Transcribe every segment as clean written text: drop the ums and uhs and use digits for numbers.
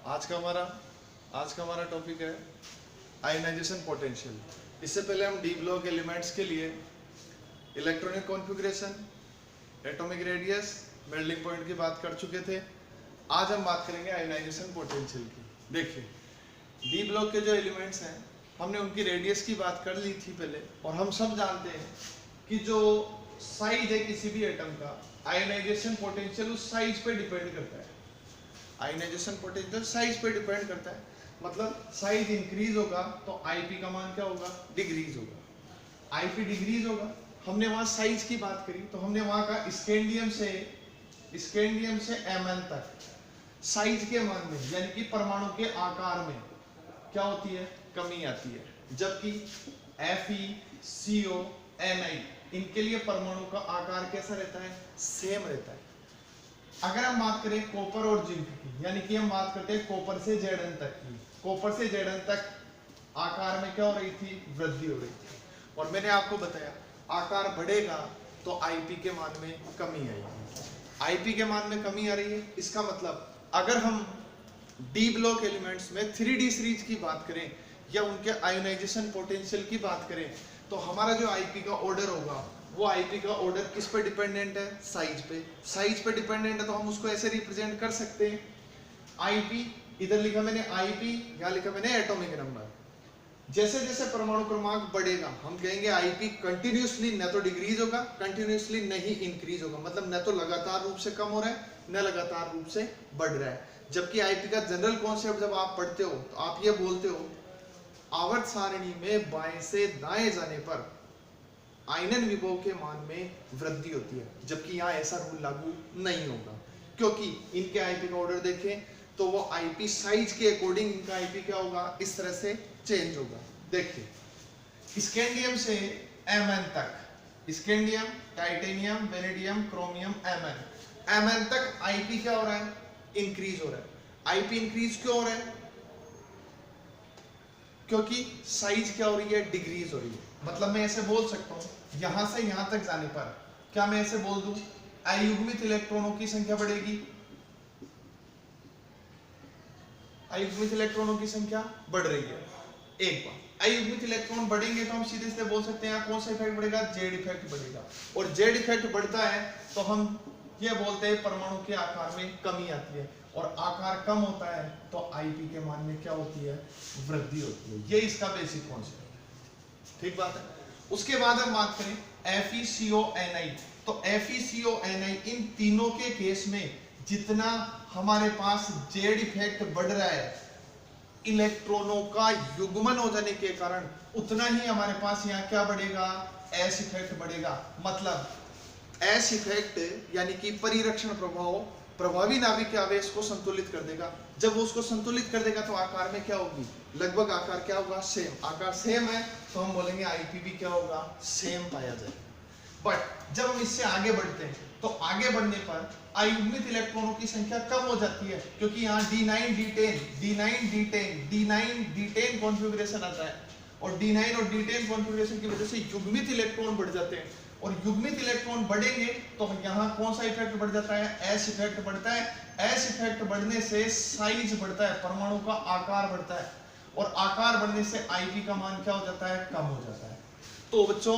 आज का हमारा टॉपिक है आयोनाइजेशन पोटेंशियल। इससे पहले हम डी ब्लॉक एलिमेंट्स के लिए electronic configuration, atomic radius, melting point की बात कर चुके थे। आज हम बात करेंगे आयोनाइजेशन पोटेंशियल की। देखिए, डी ब्लॉक के जो एलिमेंट्स हैं, हमने उनकी रेडियस की बात कर ली थी पहले, और हम सब जानते हैं कि जो साइज है किसी भी एटम का, आयोनाइजेशन पोटेंशियल उस साइज पे डिपेंड करता है। आयोनाइजेशन पोटेंशियल साइज पे डिपेंड करता है, मतलब साइज इंक्रीज होगा तो आईपी का मान क्या होगा, डिक्रीज होगा। आईपी डिक्रीज होगा, हमने वहां साइज की बात करी तो हमने वहां का स्कैंडियम से एमएन तक साइज के मान में, यानी कि परमाणु के आकार में क्या होती है, कमी आती है। जबकि Fe, CO, Ni इनके लिए परमाणु का आकार कैसा रहता है, सेम रहता है। अगर हम बात करें कॉपर और जिंक की, यानी कि हम बात करते हैं कॉपर से Zn तक की, कॉपर से Zn तक आकार में क्या हो रही थी, वृद्धि हो रही थी। और मैंने आपको बताया आकार बढ़ेगा तो आईपी के मान में कमी आएगी। आईपी के मान में कमी आ रही है, इसका मतलब अगर हम डी ब्लॉक एलिमेंट्स में 3D सीरीज की बात करें या उनके आयोनाइजेशन पोटेंशियल की बात करें, तो हमारा जो आईपी का ऑर्डर होगा, वो आईपी का ऑर्डर किस पे डिपेंडेंट है, साइज पे। साइज पे डिपेंडेंट है तो हम उसको ऐसे रिप्रेजेंट कर सकते हैं, आईपी, इधर लिखा मैंने आईपी, यहाँ लिखा मैंने एटॉमिक नंबर। जैसे जैसे परमाणु क्रमांक बढ़ेगा, हम कहेंगे आईपी कंटिन्यूसली न तो डिक्रीज होगा, कंटिन्यूसली नहीं इंक्रीज होगा, मतलब न तो लगातार रूप से कम हो रहा है, न लगातार रूप से बढ़ रहा है। जबकि आईपी का जनरल कॉन्सेप्ट जब आप पढ़ते हो तो आप ये बोलते हो, आवर्त सारणी में बाएं से दाएं जाने पर आयनन विभव के मान में वृद्धि होती है। जबकि यहाँ ऐसा रूल लागू नहीं होगा, क्योंकि इनके आईपी का ऑर्डर देखें तो वो आईपी साइज के अकॉर्डिंग इनका आईपी क्या होगा, इस तरह से चेंज होगा। देखिए, स्कैंडियम से Mn तक, scandium, titanium, vanadium, chromium, Mn तक आईपी क्या हो रहा है, इंक्रीज हो रहा है। आईपी इंक्रीज क्यों हो रहा है, क्योंकि साइज क्या हो रही है, डिक्रीज हो रही है। मतलब मैं ऐसे बोल सकता हूं, यहां से यहां तक जाने पर क्या मैं ऐसे बोल दूं, अयुग्मित इलेक्ट्रॉनों की संख्या बढ़ेगी, अयुग्मित इलेक्ट्रॉनों की संख्या बढ़ रही है। एक बार अयुग्मित इलेक्ट्रॉन बढ़ेंगे तो हम सीधे सीधे बोल सकते हैं यहाँ कौन सा इफेक्ट बढ़ेगा, जेड इफेक्ट बढ़ेगा। और जेड इफेक्ट बढ़ता है तो हम ये बोलते हैं परमाणु के आकार में कमी आती है, और आकार कम होता है तो आईपी के मान में क्या होती है, वृद्धि होती है। ये इसका बेसिक कॉन्सेप्ट है, ठीक बात है। उसके बाद हम बात करें FeCO, Ni, तो FeCO, Ni इन तीनों के केस में जितना हमारे पास जेड इफेक्ट बढ़ रहा है, इलेक्ट्रॉनों का युग्मन हो जाने के कारण, उतना ही हमारे पास यहाँ क्या बढ़ेगा, एस इफेक्ट बढ़ेगा। मतलब एस इफेक्ट यानी कि परिरक्षण प्रभाव प्रभावी नाभिक के आवेश को संतुलित कर देगा। जब वो उसको संतुलित कर देगा तो आकार में क्या होगी, लगभग आकार क्या होगा, सेम। आकार सेम है तो हम बोलेंगे आईपी भी क्या होगा, सेम पाया जाएगा। बट जब हम इससे आगे बढ़ते हैं तो आगे बढ़ने पर अयुग्मित इलेक्ट्रॉनों की संख्या कम हो जाती है, क्योंकि यहाँ D9 D10 कॉन्फ़िगरेशन आता है, और D9 और D10 कॉन्फ़िगरेशन की वजह से युग्मित इलेक्ट्रॉन बढ़ जाते हैं। और युग्मित इलेक्ट्रॉन बढ़ेंगे तो यहाँ कौन सा इफेक्ट बढ़ जाता है, एस इफेक्ट बढ़ता है। एस इफेक्ट बढ़ने से साइज बढ़ता है, परमाणु का आकार बढ़ता है, और आकार बढ़ने से आईपी का मान क्या हो जाता है, कम हो जाता है। तो बच्चों,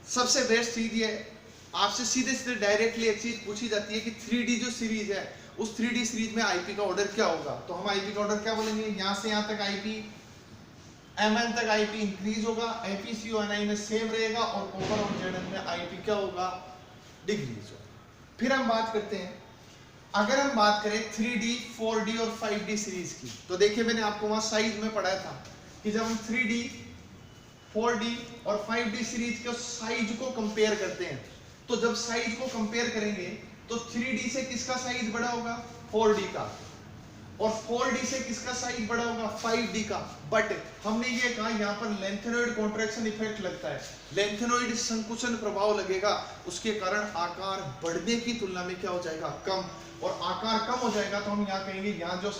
सबसे बेस्ट चीज ये, आपसे सीधे सीधे डायरेक्टली एक चीज पूछी जाती है कि 3D जो सीरीज है, उस 3D सीरीज में आईपी का ऑर्डर क्या होगा। तो हम आईपी का ऑर्डर क्या बोलेंगे, यहां से यहां तक आईपी, Mn तक आईपी इंक्रीज होगा, FeCO, Ni में सेम रहेगा, और कॉपर और Zn में आईपी क्या होगा, डिक्रीज होगा। फिर हम बात करते हैं, अगर हम बात करें 3D, 4D और 5D सीरीज की, तो देखिए मैंने आपको वहां साइज में पढ़ाया था कि जब हम 3D, 4D और 5D सीरीज के साइज को कंपेयर करते हैं, तो जब साइज को कंपेयर करेंगे तो 3D से किसका साइज बड़ा होगा, 4D का, और 4D से किसका साइज बड़ा होगा, 5D का। बट हमने ये कहा यहाँ पर लेंथेनॉइड कॉन्ट्रैक्शन इफेक्ट लगता है, लेंथेनॉइड संकुचन प्रभाव लगेगा, उसके कारण आकार बढ़ने की तुलना में क्या हो जाएगा, कम। और आकार कम हो जाएगा तो हम यहाँ कहेंगे यहाँ जो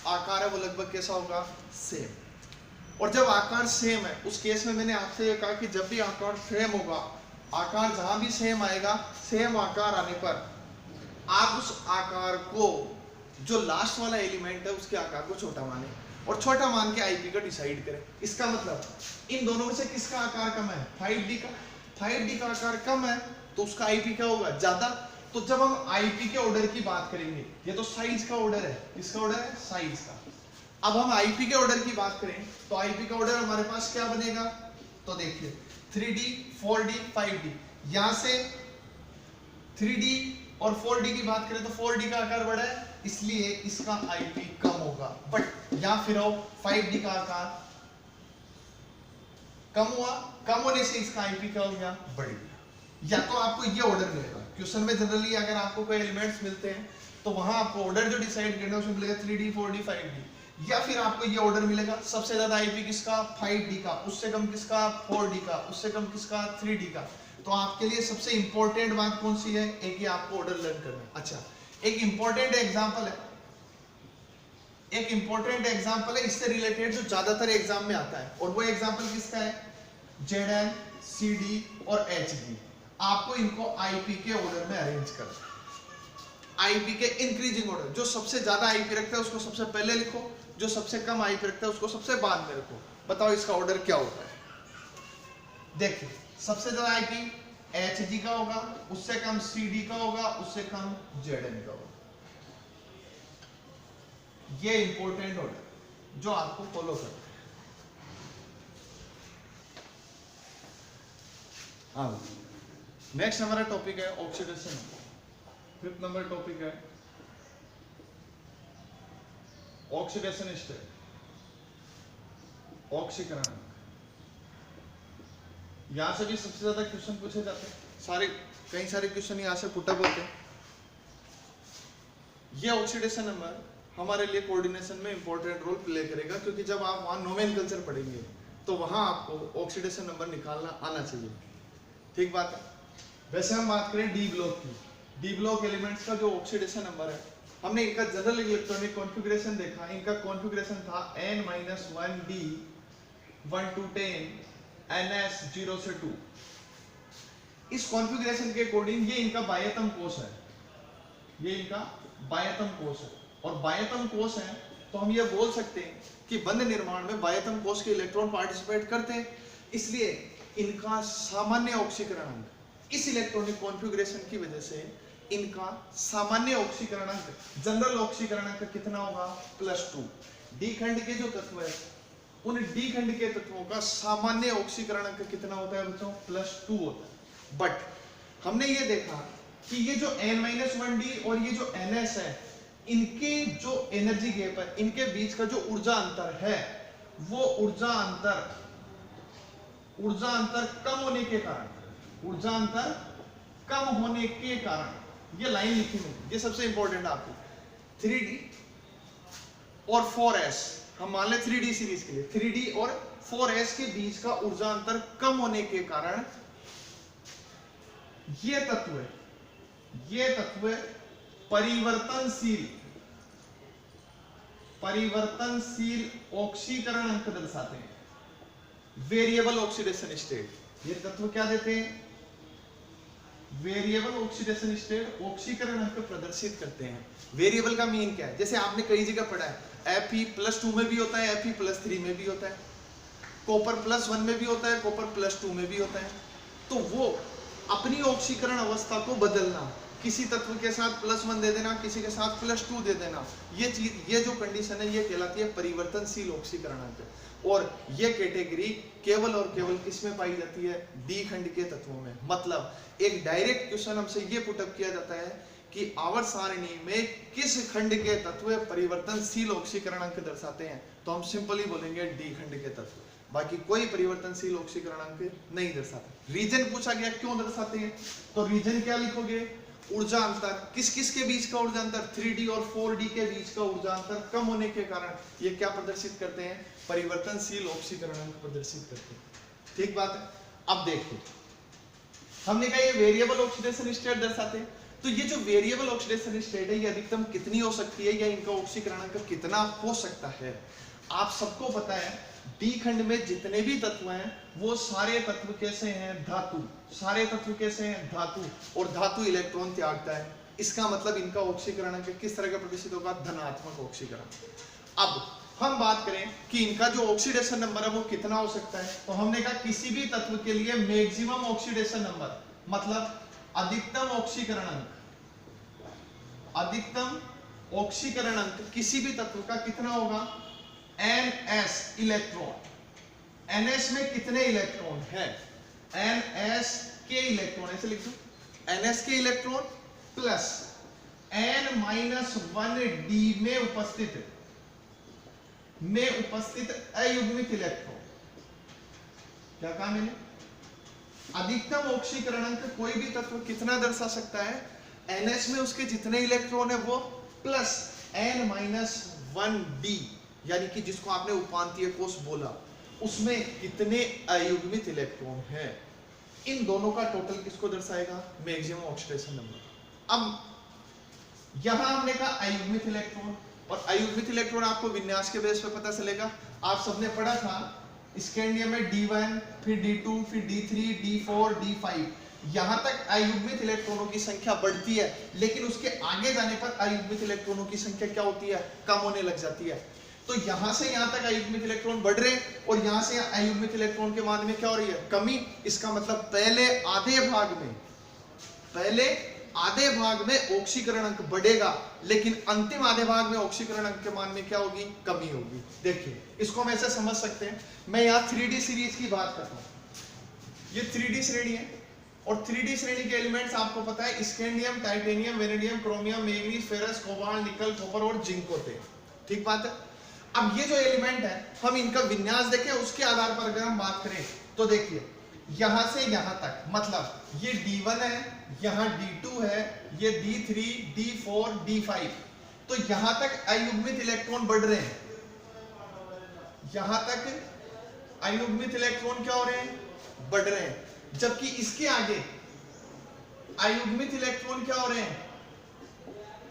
आकार है वो लगभग कैसा होगा, सेम। और जब आकार सेम है उस केस में मैंने आपसे ये कहा कि जब भी आकार सेम होगा, आकार जहां भी सेम आएगा, सेम आकार आने पर आप उस आकार को जो लास्ट वाला एलिमेंट है उसके आकार को छोटा माने और छोटा मान के आईपी का डिसाइड करें। इसका मतलब इन दोनों में से किसका आकार कम है? 5D का। 5D का आकार कम है तो उसका आईपी क्या होगा? ज्यादा। तो जब हम आईपी के ऑर्डर की बात करेंगे, ये तो साइज का ऑर्डर है, किसका ऑर्डर है? साइज का। अब हम आईपी के ऑर्डर की बात करें तो आईपी का ऑर्डर हमारे पास क्या बनेगा? तो देखिए 3D 4D 5D, यहां से 3D और 4D की बात करें तो 4D का आकार बड़ा है इसलिए इसका आईपी कम होगा, बट यहां फिर 5D का आकार कम हुआ, कम होने से इसका आईपी क्या हो गया? बढ़ गया। या तो आपको ये ऑर्डर मिलेगा, क्वेश्चन में जनरली अगर आपको कोई एलिमेंट्स मिलते हैं तो वहां आपको ऑर्डर जो डिसाइड करना है उसमें मिलेगा 3D 4D 5D, या फिर आपको ये ऑर्डर मिलेगा सबसे ज्यादा आईपी किसका? 5D का, उससे कम किसका? 4D का, उससे कम किसका? 3D का। तो आपके लिए सबसे इंपॉर्टेंट बात कौन सी है? एक ही आपको ऑर्डर लर्न करना है। अच्छा, एक इंपॉर्टेंट एग्जांपल है, एक इंपॉर्टेंट एग्जांपल है इससे रिलेटेड जो ज्यादातर एग्जाम में आता है, और वो एग्जांपल किसका है? ZN, CD और HG। आपको इनको आईपी के ऑर्डर में अरेंज करना है। आईपी के इंक्रीजिंग ऑर्डर, जो सबसे ज्यादा आईपी रखता है उसको सबसे पहले लिखो, जो सबसे कम आईपी रखता है उसको सबसे बाद में रखो। बताओ इसका ऑर्डर क्या होता है? देखिए सबसे ज्यादा आईपी HG का होगा, उससे कम CD का होगा, उससे कम ZN का होगा। ये इंपॉर्टेंट ऑर्डर जो आपको फॉलो करना है। हाँ, नेक्स्ट हमारा टॉपिक है ऑक्सीडेशन। 5th नंबर टॉपिक है ऑक्सीडेशन स्टेट, ऑक्सीकरण। यहां से भी सबसे ज्यादा क्वेश्चन पूछे जाते हैं, कई सारे क्वेश्चन यहां से पुटअप होते हैं। ये ऑक्सीडेशन नंबर हमारे लिए कोऑर्डिनेशन में इंपॉर्टेंट रोल प्ले करेगा, क्योंकि जब आप वहां नोमेनकल्चर पढ़ेंगे तो वहां आपको ऑक्सीडेशन नंबर निकालना आना चाहिए। ठीक बात है। वैसे हम बात करें डी ब्लॉक की, डी ब्लॉक एलिमेंट्स का जो ऑक्सीडेशन नंबर है, हमने इनका जनरल इलेक्ट्रॉनिक कॉन्फ़िगरेशन देखा। इनका कॉन्फ़िगरेशन था N-1D 1 to 10 NS 0 से 2। इस कॉन्फ़िगरेशन के अकॉर्डिंग ये इनका बाह्यतम कोश है, ये इनका बाह्यतम कोश है। और बाह्यतम कोश है तो हम ये बोल सकते हैं कि बंध निर्माण में बाह्यतम कोश के इलेक्ट्रॉन पार्टिसिपेट करते हैं, इसलिए इनका सामान्य ऑक्सीकरण अंक, इस इलेक्ट्रॉनिक कॉन्फ़िगरेशन की वजह से इनका सामान्य ऑक्सीकरण अंक, जनरल ऑक्सीकरण अंक कितना होगा? +2। डी खंड के जो तत्व है उन डी खंड के तत्वों का सामान्य ऑक्सीकरण अंक कितना होता है बच्चों? +2 होता है। बट हमने ये देखा कि ये जो N-1D और ये जो NS है, इनके जो एनर्जी गैप है, इनके बीच का जो ऊर्जा अंतर है, वो ऊर्जा अंतर कम होने के कारण, ऊर्जा अंतर कम होने के कारण, ये लाइन लिखी हुई, ये सबसे इंपॉर्टेंट है आपको। 3D और 4S, हम मान ले 3D सीरीज के लिए 3D और 4S के बीच का ऊर्जा अंतर कम होने के कारण ये तत्व परिवर्तनशील ऑक्सीकरण अंक दर्शाते हैं। वेरिएबल ऑक्सीडेशन स्टेट, ये तत्व क्या देते हैं? वेरिएबल ऑक्सीडेशन स्टेट ऑक्सीकरण अंक प्रदर्शित करते हैं। वेरिएबल का मीन क्या है? जैसे आपने कई जगह पढ़ा है, Fe+2 में भी होता है, Fe+3 में भी होता है, कॉपर +1 में भी होता है, कॉपर +2 में भी होता है। तो वो अपनी ऑक्सीकरण अवस्था को बदलना, किसी तत्व के साथ +1 दे देना, किसी के साथ +2 दे देना, ये चीज, ये जो कंडीशन है, ये कहलाती है परिवर्तनशील ऑक्सीकरण अंक। और ये कैटेगरी केवल और केवल किसमें पाई जाती है? डी खंड के तत्वों में। मतलब एक डायरेक्ट क्वेश्चन हमसे ये पुटअप किया जाता है कि आवर्त सारणी में किस खंड के तत्व परिवर्तनशील ऑक्सीकरण अंक दर्शाते हैं, तो हम सिंपली बोलेंगे डी खंड के तत्व, बाकी कोई परिवर्तनशील ऑक्सीकरण अंक नहीं दर्शाते। रीजन पूछा गया क्यों दर्शाते हैं, तो रीजन क्या लिखोगे? ऊर्जा अंतर, किस किस के बीच का ऊर्जा अंतर? 3D और 4D के बीच का ऊर्जा अंतर कम होने के कारण ये क्या प्रदर्शित करते हैं? परिवर्तनशील ऑक्सीकरण अंक प्रदर्शित करते हैं। ठीक बात है। अब देखो, हमने कहा ये वेरिएबल ऑक्सीडेशन स्टेट दर्शाते हैं, तो ये जो वेरिएबल ऑक्सीडेशन स्टेट है, ये अधिकतम कितनी हो सकती है, या इनका ऑक्सीकरण अंक कितना हो सकता है? आप सबको पता है डी खंड में जितने भी तत्व हैं वो सारे तत्व कैसे हैं? धातु। सारे तत्व कैसे हैं? धातु। और धातु इलेक्ट्रॉन त्यागता है, इसका मतलब इनका ऑक्सीकरण किस तरह का प्रदर्शित होगा, धनात्मक ऑक्सीकरण। अब हम बात करें कि इनका जो ऑक्सीडेशन नंबर है वो कितना हो सकता है, तो हमने कहा किसी भी तत्व के लिए मैक्सिमम ऑक्सीडेशन नंबर मतलब अधिकतम ऑक्सीकरण अंक, अधिकतम ऑक्सीकरण अंक किसी भी तत्व का कितना होगा, NS इलेक्ट्रॉन। NS में कितने इलेक्ट्रॉन है, NS के इलेक्ट्रॉन, ऐसे लिख दो, NS के इलेक्ट्रॉन प्लस N-1D में उपस्थित अयुग्मित इलेक्ट्रॉन। क्या कहा मैंने, अधिकतम ऑक्सीकरण अंक कोई भी तत्व कितना दर्शा सकता है, NH में उसके जितने इलेक्ट्रॉन है वो प्लस N-1D यानी कि जिसको आपने उपांतीय कोष बोला, उसमें कितने अयुग्मित इलेक्ट्रॉन है, इन दोनों का टोटल किसको दर्शाएगा, मैक्सिमम ऑक्सीडेशन नंबर। अब यहां हमने कहा अयुग्मित इलेक्ट्रॉन, और अयुग्मित इलेक्ट्रॉन आपको विन्यास के बेस पे पता चलेगा। आप सबने पढ़ा था स्कैंडियम में D1 फिर D2 फिर D3 D4 D5, यहां तक अयुग्मित इलेक्ट्रॉनों की संख्या बढ़ती है, लेकिन उसके आगे जाने पर अयुग्मित इलेक्ट्रॉनों की संख्या क्या होती है, कम होने लग जाती है। तो यहां से यहां तक अयुग्मित इलेक्ट्रॉन बढ़ रहे हैं और यहां से अयुग्मित इलेक्ट्रॉन के मान में क्या हो रही है, कमी। इसका मतलब पहले आधे भाग में ऑक्सीकरण अंक बढ़ेगा, लेकिन अंतिम आधे भाग में ऑक्सीकरण अंक के मान में क्या होगी, कमी होगी। देखिए इसको हम ऐसे समझ सकते हैं, मैं यहाँ 3D सीरीज की बात करता हूँ, ये 3D श्रेणी है और 3D श्रेणी के एलिमेंट्स आपको पता है scandium, titanium, vanadium, chromium, manganese, ferrous, cobalt, निकल, कॉपर और जिंक होते हैं, ठीक बात है। अब ये जो एलिमेंट है हम इनका विन्यास देखें, उसके आधार पर अगर हम बात करें तो देखिए यहां से यहां तक मतलब ये D1 है, यहां D2 है, ये D3 D4 D5, तो यहां तक अयुग्मित इलेक्ट्रॉन बढ़ रहे हैं, यहां तक अयुग्मित इलेक्ट्रॉन क्या हो रहे हैं, बढ़ रहे हैं, जबकि इसके आगे अयुग्मित इलेक्ट्रॉन क्या हो रहे हैं,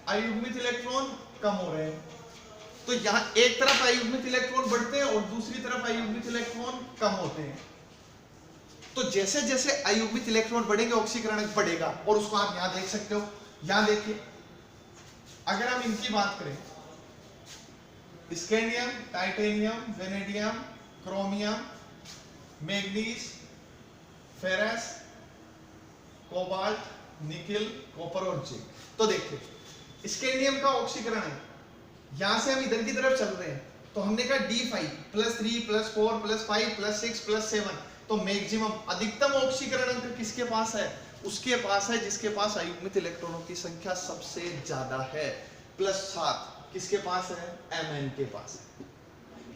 अयुग्मित इलेक्ट्रॉन कम हो रहे हैं। तो यहां एक तरफ अयुग्मित इलेक्ट्रॉन बढ़ते हैं और दूसरी तरफ अयुग्मित इलेक्ट्रॉन कम होते हैं। तो जैसे जैसे अयुग्मित इलेक्ट्रॉन बढ़ेंगे ऑक्सीकरण बढ़ेगा, और उसको आप यहां देख सकते हो। यहां देखिए अगर हम इनकी बात करें, scandium, titanium, vanadium, chromium, manganese, ferrous, cobalt, निकल, कॉपर और जिंक, तो देखिए स्कैंडियम का ऑक्सीकरण है, यहां से हम इधर की तरफ चल रहे हैं, तो हमने कहा D5 +3 +4 +5 +6 +7, तो मैक्सिमम अधिकतम ऑक्सीकरण अंक किसके पास है, उसके पास है जिसके पास अयुग्मित इलेक्ट्रॉनों की संख्या सबसे ज्यादा है, +7 किसके पास है, Mn के पास है।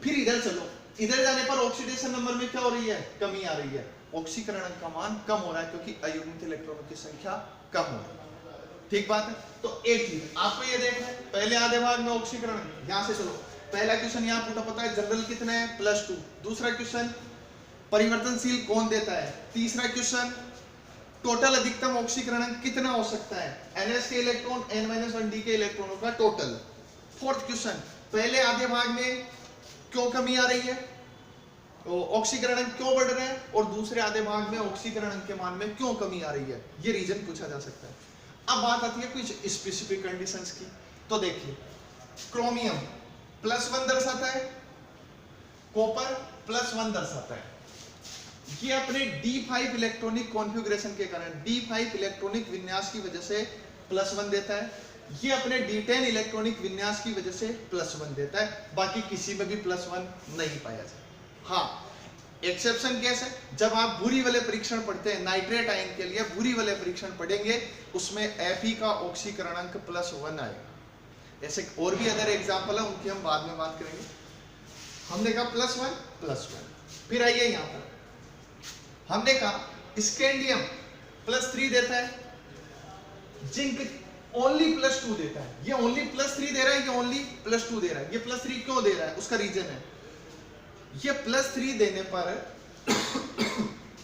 फिर इधर चलो, इधर जाने पर ऑक्सीडेशन नंबर में क्या हो रही है, कमी आ रही है, ऑक्सीकरण अंक का मान कम हो रहा है क्योंकि अयुग्मित इलेक्ट्रॉनों की संख्या कम हो रही है, ठीक बात है। तो एक चीज आपको ये देखना है, पहले आधे भाग में ऑक्सीकरण, यहां से चलो, पहला क्वेश्चन यहाँ पूरा पता है, जनरल कितना है, +2, दूसरा क्वेश्चन परिवर्तनशील कौन देता है, तीसरा क्वेश्चन टोटल अधिकतम ऑक्सीकरण अंक कितना हो सकता है, NS के इलेक्ट्रॉन N-1D के इलेक्ट्रॉनों का टोटल, फोर्थ क्वेश्चन पहले आधे भाग में क्यों कमी आ रही है, तो ऑक्सीकरण अंक क्यों बढ़ रहे हैं, और दूसरे आधे भाग में ऑक्सीकरण अंक के मान में क्यों कमी आ रही है, ये रीजन पूछा जा सकता है। अब बात आती है कुछ स्पेसिफिक कंडीशंस की, तो देखिए क्रोमियम +1 दर्शाता है, कॉपर +1 दर्शाता है, ये अपने D5 इलेक्ट्रॉनिक कॉन्फ़िगरेशन के कारण, D5 इलेक्ट्रॉनिक विन्यास की वजह से +1 देता है, ये अपने D10 इलेक्ट्रॉनिक विन्यास की वजह से +1 देता है, बाकी किसी में भी +1 नहीं पाया जाए। हाँ एक्सेप्शन केस है, जब आप भूरी वाले परीक्षण पढ़ते हैं, नाइट्रेट आयन के लिए भूरी वाले परीक्षण पढ़ेंगे, उसमें Fe का ऑक्सीकरण अंक +1 आएगा। ऐसे और भी अदर एग्जाम्पल है, उनकी हम बाद में बात करेंगे। हमने कहा +1 फिर आइए यहाँ पर, हमने कहा स्कैंडियम +3 देता है, जिंक ओनली +2 देता है, ये ओनली +3 दे रहा है, ये ओनली +2 दे रहा है। ये +3 क्यों दे रहा है, उसका रीजन है, ये +3 देने पर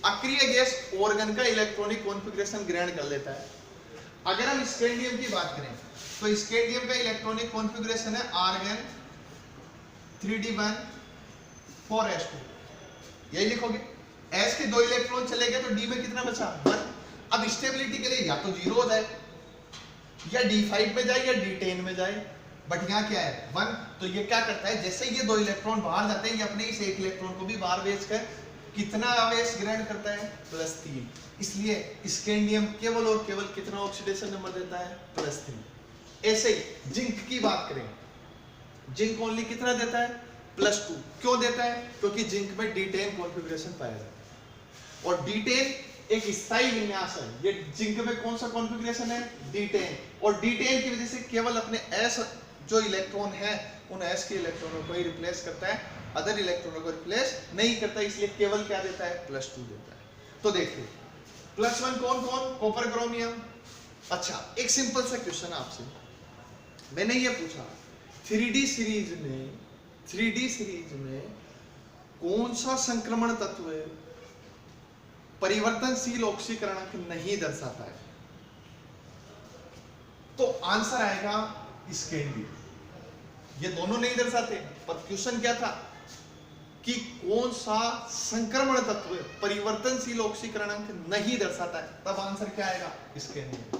अक्रिय गैस ऑर्गन का इलेक्ट्रॉनिक कॉन्फ़िगरेशन ग्रहण कर लेता है। अगर हम स्कैंडियम की बात करें तो स्कैंडियम का इलेक्ट्रॉनिक कॉन्फ़िगरेशन है आर्गन 3d1 4s2, यही लिखोगे। s के 2 इलेक्ट्रॉन चले गए तो d में कितना बचा, 1। अब स्टेबिलिटी के लिए या तो 0 हो जाए या D5 में जाए या D10 में जाए, बट यहाँ क्या है 1। तो ये क्या करता है, जैसे ये 2 इलेक्ट्रॉन बाहर जाते हैं, ये अपने इस एक इलेक्ट्रॉन को भी बाहर भेज कर कितना आवेश ग्रहण करता है, +3। इसलिए स्कैंडियम केवल और केवल कितना ऑक्सीडेशन नंबर देता है, +3। ऐसे ही जिंक की बात करें, जिंक ओनली कितना देता है, +2। क्यों देता है, क्योंकि जिंक में D10 कॉन्फ़िगरेशन पाया जाता है और D10 एक स्थायी विन्यास है। ये जिंक में कौन सा कॉन्फ़िगरेशन है, D10, और D10 की वजह से केवल अपने S जो इलेक्ट्रॉन है उन S के इलेक्ट्रॉनों को ही रिप्लेस करता है, अदर इलेक्ट्रॉनों को रिप्लेस नहीं करता, इसलिए केवल क्या देता है, +2 देता है। तो देखिए +1 कौन कौन, कॉपर क्रोमियम। अच्छा एक सिंपल सा क्वेश्चन आपसे, मैंने ये पूछा 3D सीरीज में कौन सा संक्रमण तत्व परिवर्तनशील ऑक्सीकरण नहीं दर्शाता है, तो आंसर आएगा स्कैंडियम। ये दोनों नहीं दर्शाते, पर क्वेश्चन क्या था कि कौन सा संक्रमण तत्व परिवर्तनशील ऑक्सीकरण नहीं दर्शाता है, तब आंसर क्या आएगा, स्कैंडियम।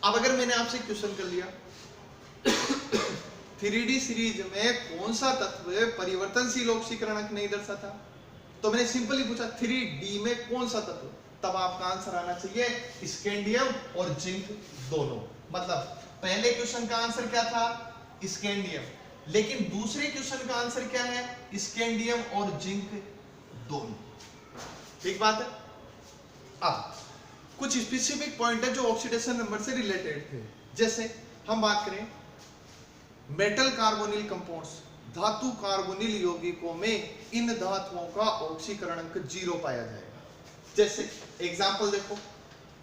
अब अगर मैंने आपसे क्वेश्चन कर लिया 3D सीरीज में कौन सा तत्व परिवर्तनशील ऑक्सीकरण नहीं दर्शाता, तो मैंने सिंपली पूछा 3D में कौन सा तत्व, तब आपका आंसर आना चाहिए स्कैंडियम और जिंक दोनों। मतलब पहले क्वेश्चन का आंसर क्या था, स्कैंडियम, लेकिन दूसरे क्वेश्चन का आंसर क्या है, स्कैंडियम और जिंक दोनों। ठीक बात है। अब कुछ स्पेसिफिक पॉइंट है जो ऑक्सीडेशन नंबर से रिलेटेड थे। जैसे हम बात करें मेटल कार्बोनिल कंपाउंड्स, धातु कार्बोनिल यौगिकों में इन धातुओं का ऑक्सीकरण अंक 0 पाया जाएगा। जैसे एग्जांपल देखो,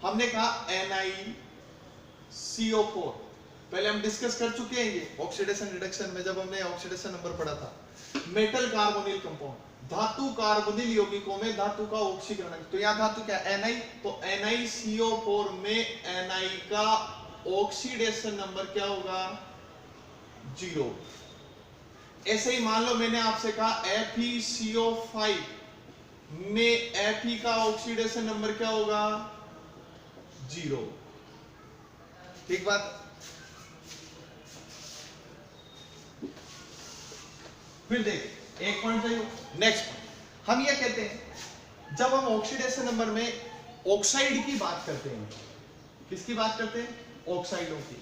हमने कहा NiCO4, पहले हम डिस्कस कर चुके हैं ये ऑक्सीडेशन रिडक्शन में, जब हमने ऑक्सीडेशन नंबर पढ़ा था। मेटल कार्बोनिल कंपाउंड, धातु कार्बोनिल यौगिकों में धातु का ऑक्सीकरण, तो यहाँ धातु क्या Ni, तो NiCO4 में Ni का ऑक्सीडेशन नंबर क्या होगा, 0। ऐसे ही मान लो मैंने आपसे कहा FeCO5 में Fe का ऑक्सीडेशन नंबर क्या होगा, 0। ठीक बात। फिर देख एक पॉइंट चाहिए, नेक्स्ट पॉइंट हम ये कहते हैं जब हम ऑक्सीडेशन नंबर में ऑक्साइड की बात करते हैं, किसकी बात करते हैं, ऑक्साइडों की,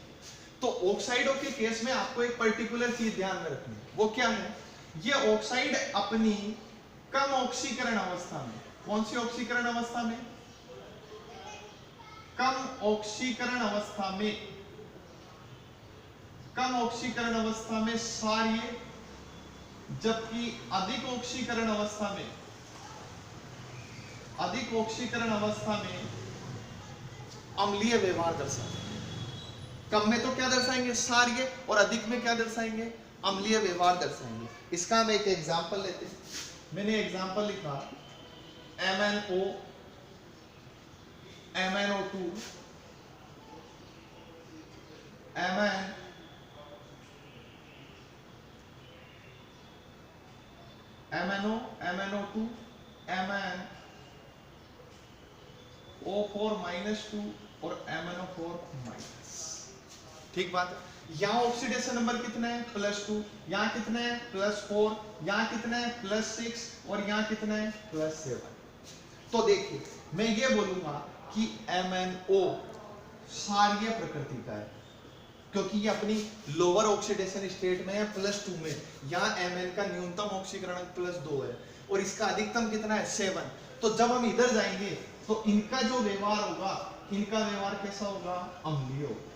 तो ऑक्साइडों के केस में आपको एक पर्टिकुलर चीज ध्यान में रखनी है। वो क्या है, ये ऑक्साइड अपनी कम ऑक्सीकरण अवस्था में, कौन सी ऑक्सीकरण अवस्था में, कम ऑक्सीकरण अवस्था में, कम ऑक्सीकरण अवस्था में क्षारीय, जबकि अधिक ऑक्सीकरण अवस्था में, अधिक ऑक्सीकरण अवस्था में अम्लीय व्यवहार दर्शाते हैं। कम में तो क्या दर्शाएंगे, क्षारीय, और अधिक में क्या दर्शाएंगे, अम्लीय व्यवहार दर्शाएंगे। इसका हम एक एग्जांपल लेते हैं। मैंने एग्जांपल लिखा MnO, MnO2, MnO, MnO2, MnO4 -2 और MnO4-। ठीक बात है। यहाँ ऑक्सीडेशन नंबर कितना है, +2, यहाँ कितना है, +4, यहाँ कितना है, +6 और यहाँ कितना है, +7। तो देखिए मैं ये बोलूंगा कि MnO क्षारीय प्रकृति का है, क्योंकि ये अपनी लोअर ऑक्सीडेशन स्टेट में है +2 में। यहाँ Mn का न्यूनतम ऑक्सीकरण +2 है और इसका अधिकतम कितना है, 7। तो जब हम इधर जाएंगे तो इनका जो व्यवहार होगा, इनका व्यवहार कैसा होगा, अम्लीय होगा।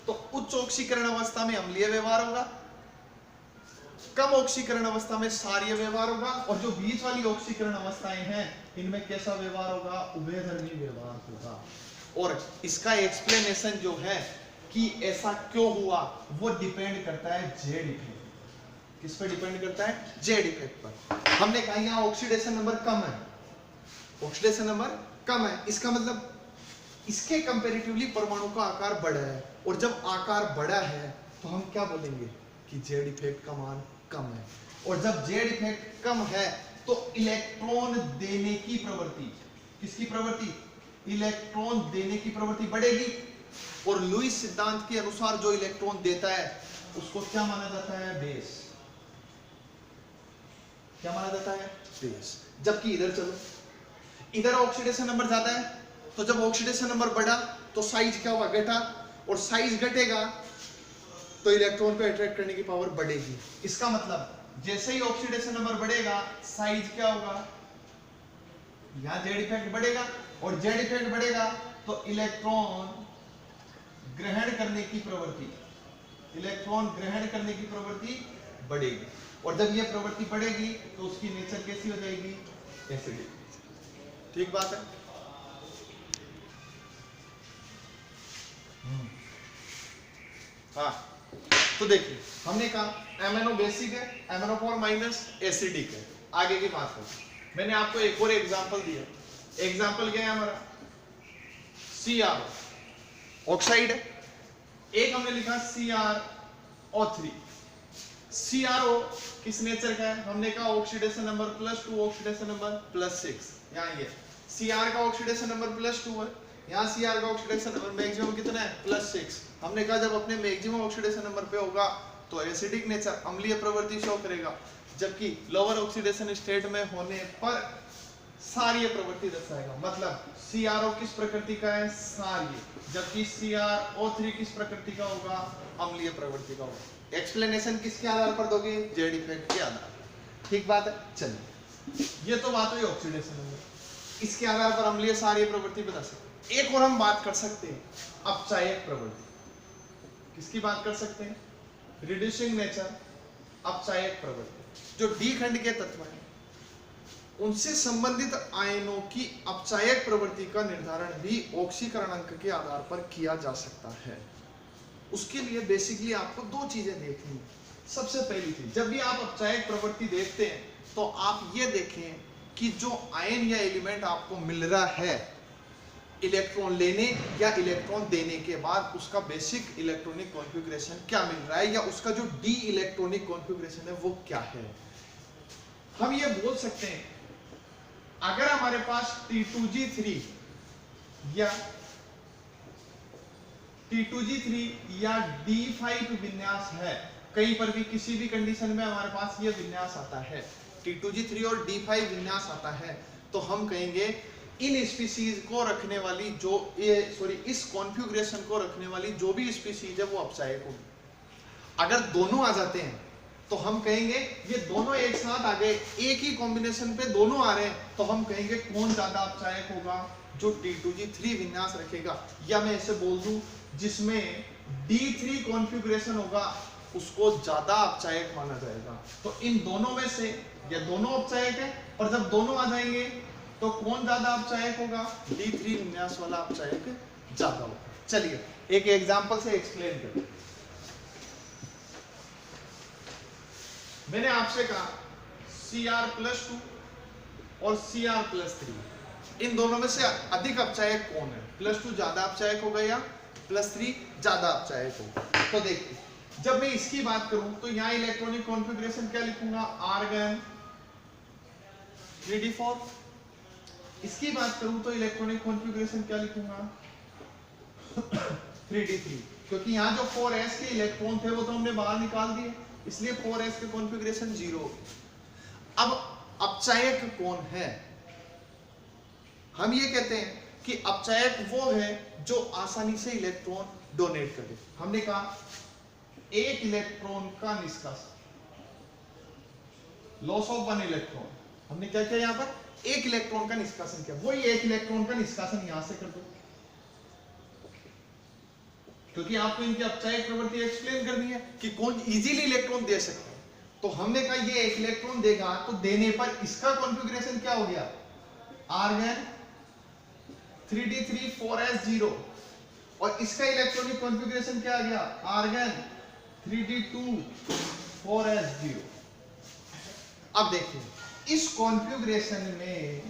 तो उच्च ऑक्सीकरण अवस्था में अम्लीय व्यवहार होगा, कम ऑक्सीकरण अवस्था में क्षारीय व्यवहार होगा, और जो बीच वाली ऑक्सीकरण अवस्थाएं हैं इनमें कैसा व्यवहार होगा, उभयधर्मी व्यवहार होगा। और इसका एक्सप्लेनेशन जो है कि ऐसा क्यों हुआ, वो डिपेंड करता है जेड इफेक्ट। किस पर डिपेंड करता है, जेड इफेक्ट पर। हमने कहा यहाँ ऑक्सीडेशन नंबर कम है, ऑक्सीडेशन नंबर कम है, इसका मतलब इसके कंपैरेटिवली परमाणु का आकार बड़ा है, और जब आकार बड़ा है तो हम क्या बोलेंगे कि जेड इफेक्ट का मान कम है। और जब जेड इफेक्ट कम है तो इलेक्ट्रॉन देने की प्रवृत्ति, किसकी प्रवृत्ति, इलेक्ट्रॉन देने की प्रवृत्ति बढ़ेगी। और लुईस सिद्धांत के अनुसार जो इलेक्ट्रॉन देता है उसको क्या माना जाता है? बेस। क्या माना जाता है? बेस। जबकि इधर चलो, इधर ऑक्सीडेशन नंबर ज्यादा है, तो जब ऑक्सीडेशन नंबर बढ़ा तो साइज क्या होगा? घटा, और साइज घटेगा तो इलेक्ट्रॉन को अट्रैक्ट करने की पावर बढ़ेगी। इसका मतलब जैसे ही ऑक्सीडेशन नंबर बढ़ेगा साइज क्या होगा? यहां जेड इफेक्ट बढ़ेगा, और जेड इफेक्ट बढ़ेगा तो इलेक्ट्रॉन ग्रहण करने की प्रवृत्ति, इलेक्ट्रॉन ग्रहण करने की प्रवृत्ति बढ़ेगी, और जब यह प्रवृत्ति बढ़ेगी तो उसकी नेचर कैसी हो जाएगी? एसिडिक। ठीक बात है। हाँ, तो देखिए हमने कहा एमएनओ बेसिक है, एमएनओ4 माइनस एसिडिक है। आगे की बात करते हैं। मैंने आपको एक और एग्जांपल दिया। एग्जांपल क्या है हमारा? CrO ऑक्साइड है। एक हमने लिखा CrO3। CrO किस नेचर का है? हमने कहा ऑक्सीडेशन नंबर +2, ऑक्सीडेशन नंबर +6। यहाँ ये Cr का ऑक्सीडेशन नंबर +2 है, यहाँ Cr का ऑक्सीडेशन नंबर मैक्सिमम कितना है? +6। हमने कहा जब अपने मैक्सिमम ऑक्सीडेशन नंबर पे होगा तो एसिडिक नेचर, अम्लीय प्रवृत्ति शो करेगा, जबकि लोअर ऑक्सीडेशन स्टेट में होने पर क्षारीय प्रवृत्ति दर्शाएगा। मतलब CrO किस प्रकृति का है? क्षारीय, जबकि CrO3 किस प्रकृति का होगा? अम्लीय प्रवृत्ति का होगा। एक्सप्लेनेशन किसके आधार पर दोगे? जेड इफेक्ट के आधार पर। ठीक बात है। चलिए, ये तो बात हुई ऑक्सीडेशन नंबर, इसके आधार पर अम्लीय क्षारीय प्रवृत्ति बता सकते। एक और हम बात कर सकते हैं अपचायक प्रवृत्ति। किसकी बात कर सकते हैं? रिड्यूसिंग नेचर, अपचायक प्रवृत्ति। जो डी खंड के तत्व हैं उनसे संबंधित आयनों की अपचायक प्रवृत्ति का निर्धारण भी ऑक्सीकरण अंक के आधार पर किया जा सकता है। उसके लिए बेसिकली आपको दो चीजें देखनी है। सबसे पहली चीज, जब भी आप अपचायक प्रवृत्ति देखते हैं तो आप ये देखें कि जो आयन या एलिमेंट आपको मिल रहा है इलेक्ट्रॉन लेने या इलेक्ट्रॉन देने के बाद उसका बेसिक इलेक्ट्रॉनिक कॉन्फ़िगरेशन क्या मिल रहा है, या उसका जो डी इलेक्ट्रॉनिक कॉन्फ़िगरेशन है वो क्या है। हम ये बोल सकते हैं अगर हमारे पास T2G3 या D5 विन्यास है, कहीं पर भी किसी भी कंडीशन में हमारे पास ये विन्यास आता है, T2G3 और D5 विन्यास आता है, तो हम कहेंगे इन स्पीसीज को रखने वाली इस कॉन्फ़िगरेशन को रखने वाली जो भी स्पीसीज है वो अपचायक होगी। अगर दोनों आ जाते हैं तो हम कहेंगे ये दोनों एक साथ आ गए, एक ही कॉम्बिनेशन पे दोनों आ रहे हैं, तो हम कहेंगे कौन ज्यादा अपचायक होगा? जो T2G3 विन्यास रखेगा, या मैं ऐसे बोल दूं जिसमें D3 कॉन्फ़िगरेशन होगा उसको ज्यादा अपचायक माना जाएगा। तो इन दोनों में से ये दोनों अपचायक है, और जब दोनों आ जाएंगे तो कौन ज्यादा अपचायक होगा? D3 विन्यास वाला अपचायक ज्यादा होगा। चलिए एक एग्जांपल से एक्सप्लेन करें। मैंने आपसे कहा Cr+2 और Cr+3, इन दोनों में से अधिक अपचायक कौन है? +2 ज्यादा अपचायक होगा या +3 ज्यादा अपचायक होगा? तो देखिए, जब मैं इसकी बात करूं तो यहाँ इलेक्ट्रॉनिक कॉन्फ़िगरेशन क्या लिखूंगा? Argon 3d4। इसकी बात करूं तो इलेक्ट्रॉनिक कॉन्फ़िगरेशन क्या लिखूंगा? 3d3, क्योंकि यहाँ जो 4s के इलेक्ट्रॉन थे वो तो हमने बाहर निकाल दिए, इसलिए 4s के कॉन्फ़िगरेशन 0 हो गए। अब अपचायक कौन है? हम ये कहते हैं कि अपचायक वो है जो आसानी से इलेक्ट्रॉन डोनेट करे। हमने कहा एक इलेक्ट्रॉन का निष्कासन, लॉस ऑफ 1 इलेक्ट्रॉन। हमने क्या किया? यहाँ पर एक इलेक्ट्रॉन का निष्कासन किया। वही एक इलेक्ट्रॉन का निष्कासन यहां से कर दो, क्योंकि आपको इनकी अपचायक प्रवृत्ति एक्सप्लेन करनी है कि कौन इजीली इलेक्ट्रॉन दे सकता है। तो हमने कहा ये एक इलेक्ट्रॉन देगा तो देने पर इसका कॉन्फ़िगरेशन क्या हो गया? आर्गन 3d3 4s0, और इसका इलेक्ट्रॉनिक कॉन्फ़िगरेशन क्या आ गया? Argon 3d2 4s0। अब देखिए इस कॉन्फ़िगरेशन में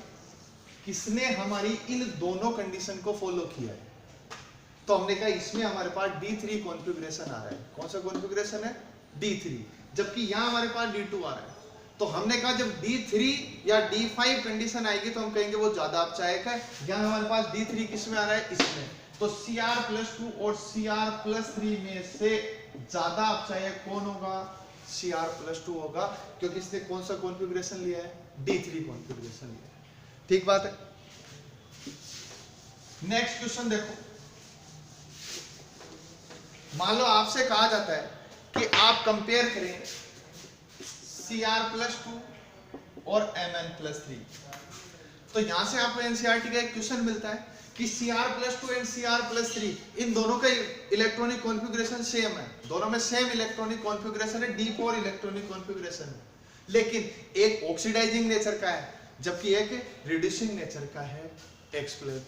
किसने हमारी इन दोनों कंडीशन को फॉलो किया है? तो हमने कहा इसमें हमारे पास D3 कॉन्फ़िगरेशन आ रहा है। कौन सा कॉन्फ़िगरेशन है? D3, जबकि यहाँ हमारे पास D2 आ रहा है। तो हमने कहा जब D3 या D5 कंडीशन आएगी तो हम कहेंगे वो ज्यादा अपचायक है। यहाँ हमारे पास D3 किस में आ रहा है? इसमें। तो तो Cr+2 और Cr+3 में से ज्यादा अपचायक कौन होगा? Cr+2 होगा, क्योंकि इसने कौन सा कॉन्फ़िगरेशन लिया है? D3 कॉन्फ़िगरेशन लिया है। ठीक बात है। नेक्स्ट क्वेश्चन देखो, मान लो आपसे कहा जाता है कि आप कंपेयर करें Cr+2 और Mn+3। तो यहां से आपको एनसीईआरटी का एक क्वेश्चन मिलता है कि Cr+2 एंड Cr+3 इन दोनों का इलेक्ट्रॉनिक कॉन्फ़िगरेशन सेम है, दोनों में सेम इलेक्ट्रॉनिक कॉन्फ़िगरेशन है, d4 इलेक्ट्रॉनिक कॉन्फ़िगरेशन है, लेकिन एक ऑक्सीडाइजिंग नेचर का है जबकि एक रिड्यूसिंग नेचर का है। एक्सप्लेन।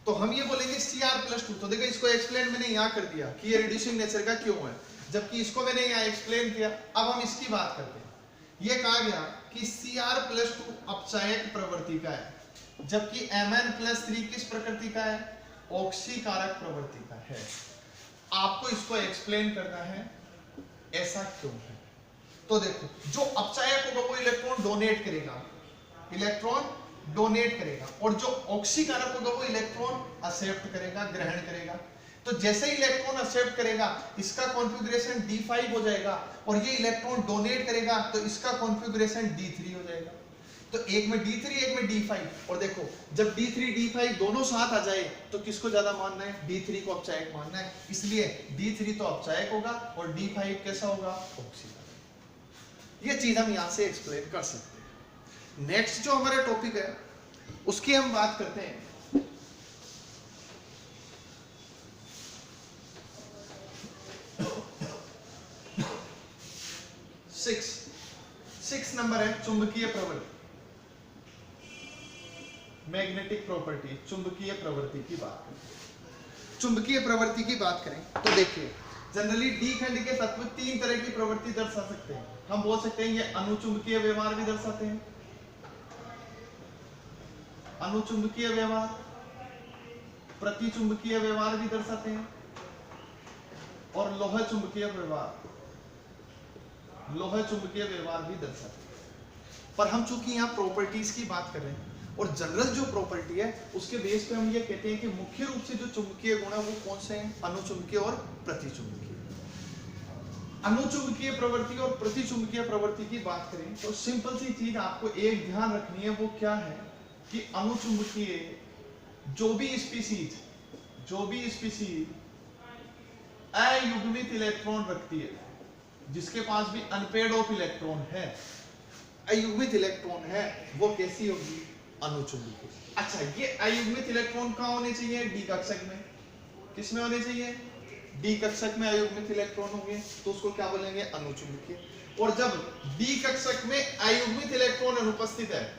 तो हम ये बोलेंगे Cr+2, तो देखो इसको एक्सप्लेन मैंने यहाँ कर दिया कि ये रिड्यूसिंग नेचर का क्यों है, जबकि इसको मैंने यहाँ एक्सप्लेन किया। अब हम इसकी बात करते हैं। ये कहा गया कि Cr+2 अपचायक प्रवृत्ति का है, जबकि Mn+3 किस प्रकृति का है? ऑक्सीकारक प्रवृत्ति का है। आपको इसको एक्सप्लेन करना है ऐसा क्यों है। तो देखो, जो अपचायक होगा वो इलेक्ट्रॉन डोनेट करेगा, और जो ऑक्सीकारक होगा वो इलेक्ट्रॉन एक्सेप्ट करेगा, ग्रहण करेगा। तो जैसे इलेक्ट्रॉन एक्सेप्ट करेगा इसका कॉन्फ़िगरेशन D5 हो जाएगा, और ये इलेक्ट्रॉन डोनेट करेगा तो इसका कॉन्फ़िगरेशन D3 हो जाएगा। तो एक में D3 एक में D5। और देखो जब D3 D5 दोनों साथ आ जाए तो किसको ज्यादा मानना है? D3 को अपचायक मानना है, इसलिए D3 तो अपचायक होगा और D5 कैसा होगा? ऑक्सीकारक। ये चीज हम यहां से एक्सप्लेन कर सकते हैं। नेक्स्ट जो हमारा टॉपिक है उसकी हम बात करते हैं। 6 नंबर है चुंबकीय प्रवृत्ति, मैग्नेटिक प्रॉपर्टी, चुंबकीय प्रवृत्ति की बात करें। चुंबकीय प्रवृत्ति की बात करें तो देखिए, जनरली डी खंड के तत्व 3 तरह की प्रवृत्ति दर्शा सकते हैं। हम बोल सकते हैं ये अनुचुंबकीय व्यवहार भी दर्शाते हैं, अनुचुंबकीय व्यवहार, प्रतिचुंबकीय व्यवहार भी दर्शाते हैं, और लोह चुंबकीय व्यवहार, लोह चुंबकीय व्यवहार भी दर्शाते हैं। पर हम चूंकि यहाँ प्रॉपर्टीज की बात कर रहे हैं और जनरल जो प्रॉपर्टी है उसके बेस पे हम ये कहते हैं कि मुख्य रूप से जो चुंबकीय गुण है वो कौन से हैं? अनुचुंबकीय और प्रतिचुंबकीय। अनुचुंबकीय प्रवृत्ति और प्रतिचुंबकीय प्रवृत्ति की बात करें तो सिंपल सी चीज आपको एक ध्यान रखनी है, वो क्या है कि अनुचुंबकीय जो भी स्पीसीज अयुग्मित इलेक्ट्रॉन रखती है, जिसके पास भी अनपेड ऑफ इलेक्ट्रॉन है, अयुग्मित इलेक्ट्रॉन है, वो कैसी होगी? अनुचुंबकीय। अच्छा, ये अयुग्मित इलेक्ट्रॉन कहां होने चाहिए? डी कक्षक में। किसमें होने चाहिए? डी कक्षक में अयुग्मित इलेक्ट्रॉन होंगे तो उसको क्या बोलेंगे? अनुचुंबकीय। और जब डी कक्षक में अयुग्मित इलेक्ट्रॉन अनुपस्थित है,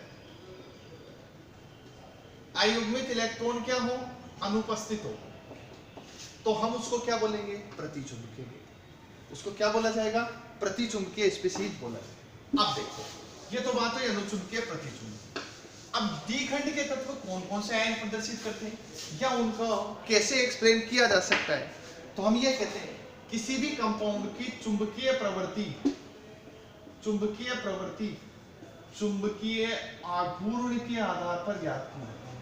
अयुग्मित इलेक्ट्रॉन क्या हो? अनुपस्थित हो, तो हम उसको क्या बोलेंगे? प्रतिचुंबकीय। उसको क्या बोला जाएगा? प्रतिचुंबकीय स्पीशीज बोला जाएगा। अब देखो, ये तो बात है अनुचुंबकीय प्रतिचुंबकीय। अब डी खंड के तत्व कौन कौन से आयन प्रदर्शित करते हैं या उनका कैसे एक्सप्लेन किया जा सकता है? तो हम ये कहते हैं किसी भी कंपाउंड की चुंबकीय प्रवृत्ति चुंबकीय आघूर्ण के आधार पर ज्ञात की जाती है।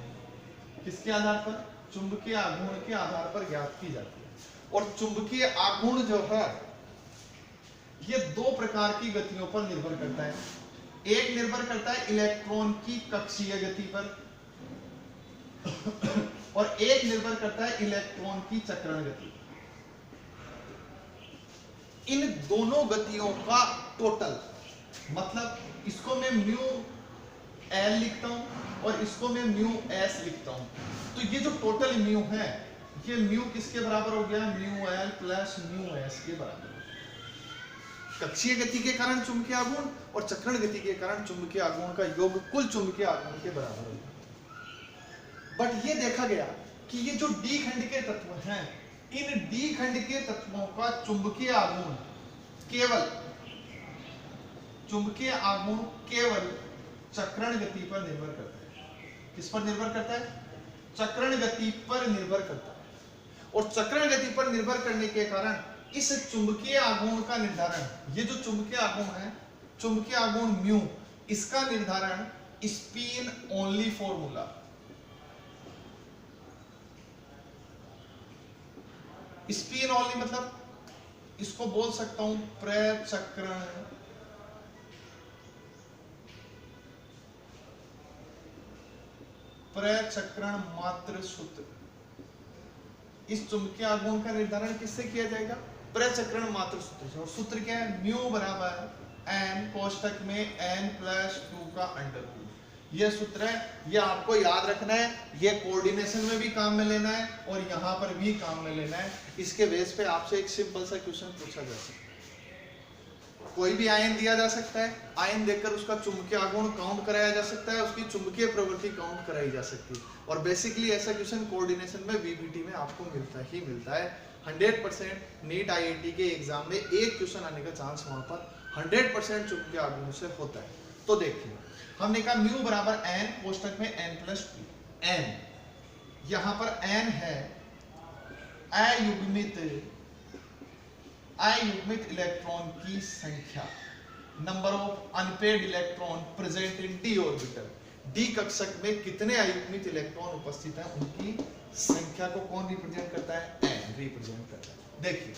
किसके आधार पर? चुंबकीय आघूर्ण के आधार पर ज्ञात की जाती है। और चुंबकीय आघूर्ण जो है ये 2 प्रकार की गतियों पर निर्भर करता है। एक निर्भर करता है इलेक्ट्रॉन की कक्षीय गति पर और एक निर्भर करता है इलेक्ट्रॉन की चक्रण गति। इन दोनों गतियों का टोटल, मतलब इसको मैं म्यू एल लिखता हूं और इसको मैं म्यू एस लिखता हूं, तो ये जो टोटल म्यू है ये म्यू किसके बराबर हो गया? Mu L plus mu S के बराबर। कक्षीय गति के कारण चुंबकीय आघूर्ण और चक्रण गति के कारण चुंबकीय आघूर्ण का योग कुल चुंबकीय आघूर्ण के बराबर होगा। बट ये देखा गया कि ये जो डी खंड के तत्व हैं, इन डी खंड के तत्वों का चुंबकीय आघूर्ण केवल चक्रण गति पर निर्भर करता है। किस पर निर्भर करता है? चक्रण गति पर निर्भर करता है। और चक्रण गति पर निर्भर करने के कारण इस चुंबकीय आघूर्ण का निर्धारण, ये जो चुंबकीय आघूर्ण है, चुंबकीय आघूर्ण म्यू, इसका निर्धारण spin only formula spin only मतलब इसको बोल सकता हूं प्रचक्रण, प्रचक्रण मात्र सूत्र। इस चुंबकीय आघूर्ण का निर्धारण किससे किया जाएगा? प्रचक्रण मात्र सूत्र से। और सूत्र क्या है? म्यू बराबर n कोष्टक में n+2 का अंडर रूट। यह सूत्र है, यह आपको याद रखना है, यह कोऑर्डिनेशन में भी काम में लेना है और यहां पर भी काम में लेना है। इसके बेस पे आपसे एक सिंपल सा क्वेश्चन पूछा जा सकता है। कोई भी आयन दिया जा सकता है, आयन देकर उसका चुंबकीय आघूर्ण काउंट कराया जा सकता है, उसकी चुंबकीय प्रवृत्ति काउंट कराई जा सकती है। और बेसिकली ऐसा क्वेश्चन कोऑर्डिनेशन में बीबीटी में आपको मिलता है 100%। नीट आईआईटी के एग्जाम में एक क्वेश्चन आने का चांस वहां पर 100% चुंबकीय आघूर्ण से होता है। तो देखिए हमने कहा म्यू बराबर n कोष्टक में n+2। n यहां पर n है अयुग्मित इलेक्ट्रॉन की संख्या, number of unpaired electron present in d orbital. d कक्षक में कितने अयुग्मित इलेक्ट्रॉन उपस्थित हैं उनकी संख्या को कौन रिप्रेजेंट करता है? n रिप्रेजेंट करता है। देखिए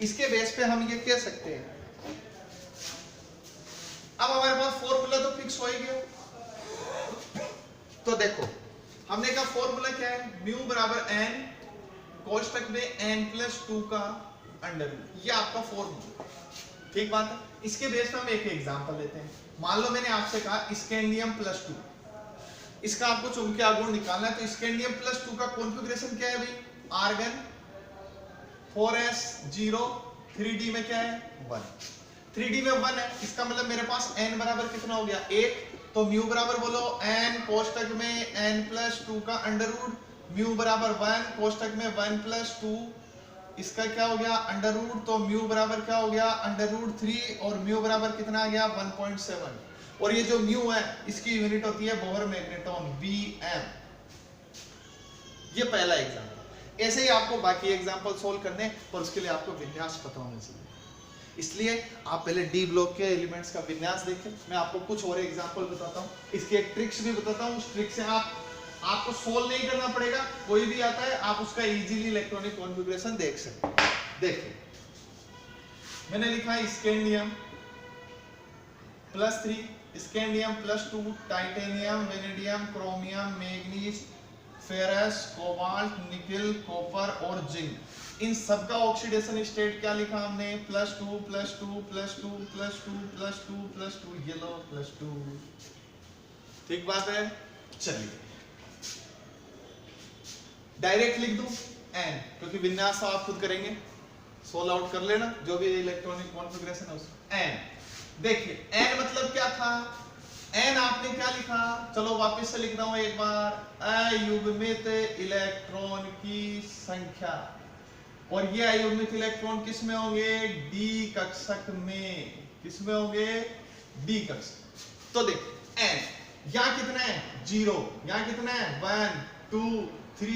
इसके बेस पे हम ये कह सकते हैं, अब हमारे पास फॉर्मूला तो फिक्स हो ही गया। तो देखो हमने कहा फॉर्मूला क्या है? म्यू बराबर n कोष्टक में n+2 का अंडर रूट। ये आपका फॉर्मूला, ठीक बात है। इसके बेस पे हम एक एग्जांपल लेते हैं। मान लो मैंने आपसे कहा स्कैंडियम+2, इसका आपको चुंबकीय आघूर्ण निकालना है। तो स्कैंडियम+2 का कॉन्फ़िगरेशन क्या है भाई? आर्गन 4s0, 3d में क्या है? 1। 3d में 1 है, इसका मतलब मेरे पास n बराबर कितना हो गया? 1। तो म्यू बराबर बोलो n कोष्टक में n+2 का अंडर रूट, म्यू बराबर 1 कोष्टक में 1+2, इसका क्या हो गया? Under root. तो म्यू बराबर क्या हो गया? अंडर रूट 3 और म्यू बराबर कितना आ गया? 1.7। और ये जो म्यू है इसकी यूनिट होती है बोहर मैग्नेटॉन Bm। ये पहला एग्जांपल। ऐसे ही आपको बाकी एग्जांपल सोल्व करने, पर उसके लिए आपको विन्यास पता होना चाहिए। इसलिए आप पहले डी ब्लॉक के एलिमेंट्स का विन्यास देखें। मैं आपको कुछ और एग्जांपल बताता हूँ, इसकी एक ट्रिक्स भी बताता हूँ। उस ट्रिक से आपको सोल्व नहीं करना पड़ेगा, कोई भी आता है आप उसका इजीली इलेक्ट्रॉनिक कॉन्फ़िगरेशन देख सकते हैं। देखिए मैंने लिखा है scandium +3, scandium +2, titanium, vanadium, chromium, manganese, ferrous, cobalt, nickel, copper और जिंक। इन सबका ऑक्सीडेशन स्टेट क्या लिखा हमने? +2 +2 +2 +2 +2 +2, ये लो +2। ठीक बात है। चलिए डायरेक्ट लिख दूं n, क्योंकि विन्यास आप खुद करेंगे, सोल्व आउट कर लेना जो भी इलेक्ट्रॉनिक कॉन्फ़िगरेशन है उसका। n देखिए n मतलब क्या था? n आपने क्या लिखा? चलो वापस से लिख रहा हूं एक बार, अयुग्मित इलेक्ट्रॉन की संख्या। और ये अयुग्मित इलेक्ट्रॉन किस में होंगे? d कक्षक में। किस में होंगे? d कक्षक। तो देख n यहां कितना है? 0, यहां कितना है? 1 2